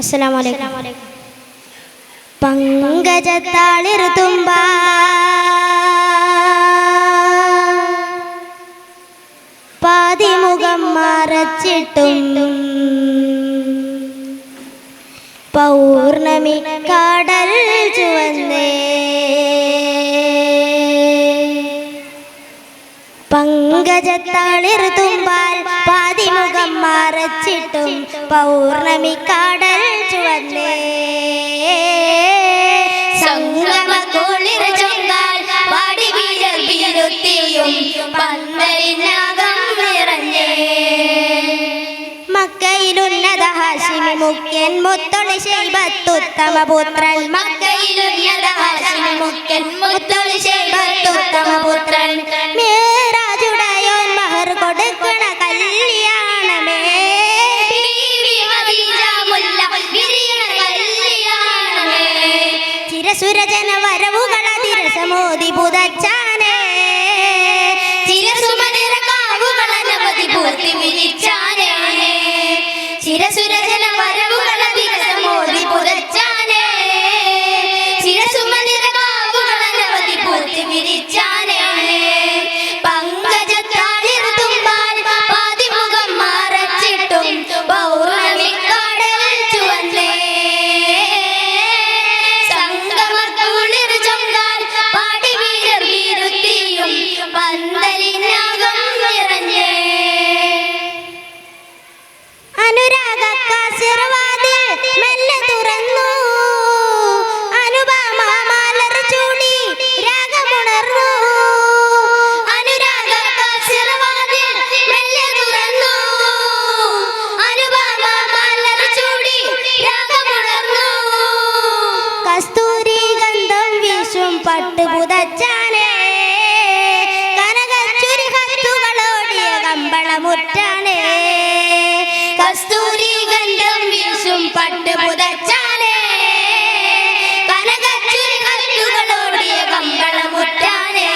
അസ്സലാമു അലൈക്കും. പങ്കജത്താളിർത്തുമ്പ പാതിമുഖം മറച്ചിട്ടും പൗർണമി കടൽ ചുവന്നേ. പങ്കജത്താളിർത്തുമ്പാൽ പാതിമുഖം മറച്ചിട്ടും പൗർണമി കടൽ ചുവന്നേ. സംഗമ കുളിർ ചൊങ്കാൽ പാടി വിരൽത്തിയും പന്തലിനകം നിറഞ്ഞേ. മക്കയിലുന്നത ഹാഷിമി മുഖ്യൻ മുത്തൊളി ശൈബത്തുത്തമ പുത്രൻ. മക്കയിലുന്നത ഹാഷിമി മുഖ്യൻ മുത്തൊളി ശൈബത്തുത്തമ പുത്രൻ. മേറാജുടയോൻ മഹർ കൊടുക്കണ കല്യാണമേ. ചിരസുരജന വരവുകള തിരസമോദി പുതച്ചാനേ. ചിരസുമനിര കാവുകളനവധി പൂർത്തി വിരിച്ചാനേ. ചിരസുരജന വരവുകള തിരസമോദി പുതച്ചാനേ. ചിരസുമനിര കാവുകളനവധി പൂർത്തി വിരിച്ചാനേ. പങ്കജത്താളിർത്തുമ്പാൽ പാതിമുഖം മറച്ചിട്ടും പൗർണമി കടൽ ചുവന്നേ. സംഗമ കുളിർ ചൊങ്കാൽ പാടി വിരൽത്തിയും പന്തലിനകം നിറഞ്ഞേ. അനുരാഗ കാസിർവാതിൽ മെല്ലെ തുറന്നു. അനുപമ മലർ ചൂടി രാഗമുണർന്നു. അനുരാഗ കാസിർവാതിൽ മെല്ലെ തുറന്നു. അനുപമ മലർ ചൂടി രാഗമുണർന്നു. കസ്തൂരി ഗന്ധം വീശും പട്ട് പുതച്ചാനേ. കനകച്ചുരി കത്തുകളോടിയ കമ്പളമുറ്റാനേ. കസ്തൂരി ഗന്ധം വീശും പട്ട് പുതച്ചാനേ. കനകച്ചുരി കത്തുകളോടിയ കമ്പളമുറ്റാനേ.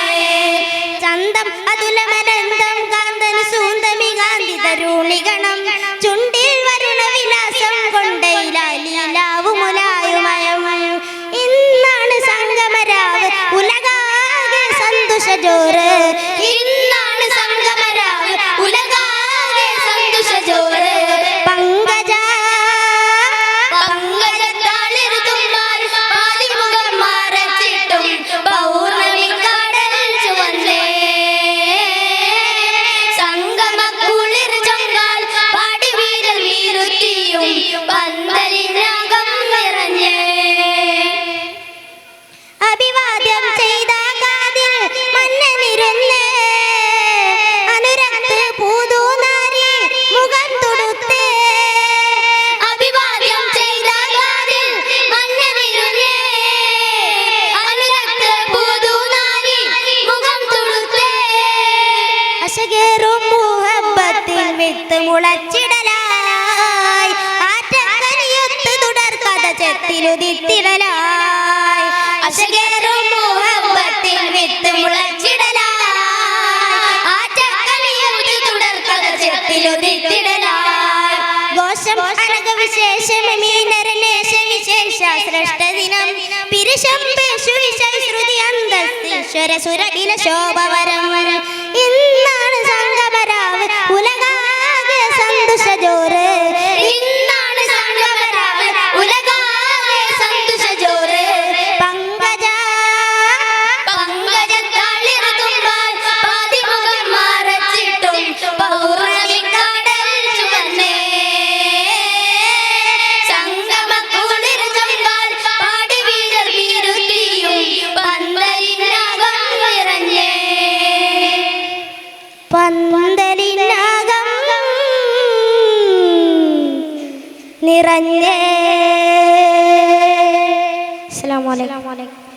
ചന്തം അതുലമനന്തം കാന്തന് സൂന്തമി കാന്തി തരുണിഗണം. ചുണ്ടിൽ വരുണ വിലാസം കൊണ്ടയിലാവുമുലായുമയം. ഇന്നാണ് സംഗമരാവ് ഉലകാകെ സന്തോഷജോറ്. ഇന്നാണ് സംഗമരാവ് ഉലകാകെ സന്തോഷജോറ്. പങ്കജത്താളിർത്തുമ്പാൽ പാതിമുഖം മറച്ചിട്ടും പൗർണമി കടൽ ചുവന്നേ. സംഗമ കുളിർ ചൊങ്കാൽ പാടി വിരൽത്തിയും പന്തലിനകം നിറഞ്ഞേ. അഭിവാദ്യം ചെയ്ത കാതിൽ മന്നനിരുന്നേ. അനുരക്ത് പൂതൂനാരി മുഖം തൊടുത്തേ. അഭിവാദ്യം ചെയ്ത കാതിൽ മന്നനിരുന്നേ. അനുരക്ത് പൂതൂനാരി മുഖം തൊടുത്തേ. അശകേറും മുഹബ്ബത്തിൽ വിത്ത് മുളച്ചിടലായി. ആറ്റക്കനിയൊത്ത് തുടർക്കഥ ചെത്തിലുതിത്തിടലായി. അശകേറും മുഹബ്ബത്തിൽ വിത്ത് മുളച്ചിടലായി. ആറ്റക്കനിയൊത്ത് തുടർക്കഥ ചെത്തിലുതിത്തിടലായി. ഘോഷം അനഘവിശേഷം മീനരനേശ വിശേഷ ശ്രേഷ്ഠദിനം. പിരിശം പേശു വിശശ്രുതി അന്തസ്തീശ്വര സുരകില ശോഭവരം. ഇന്നാണ് സംഗമരാവ് ഉലകാകെ സന്തോഷജോറ്. ഇന്നാണ് സംഗമരാവ് ഉലകാകെ സന്തോഷജോറ്. പങ്കജത്താളിർത്തുമ്പാൽ പാതിമുഖം മറച്ചിട്ടും പൗർണമി കടൽ ചുവന്നേ. സംഗമ കുളിർ ചൊങ്കാൽ പാടി വിരൽത്തിയും പന്തലിനകം നിറഞ്ഞേ. പന്തലിനകം നിറഞ്ഞേ. അസ്സലാമു അലൈക്കും.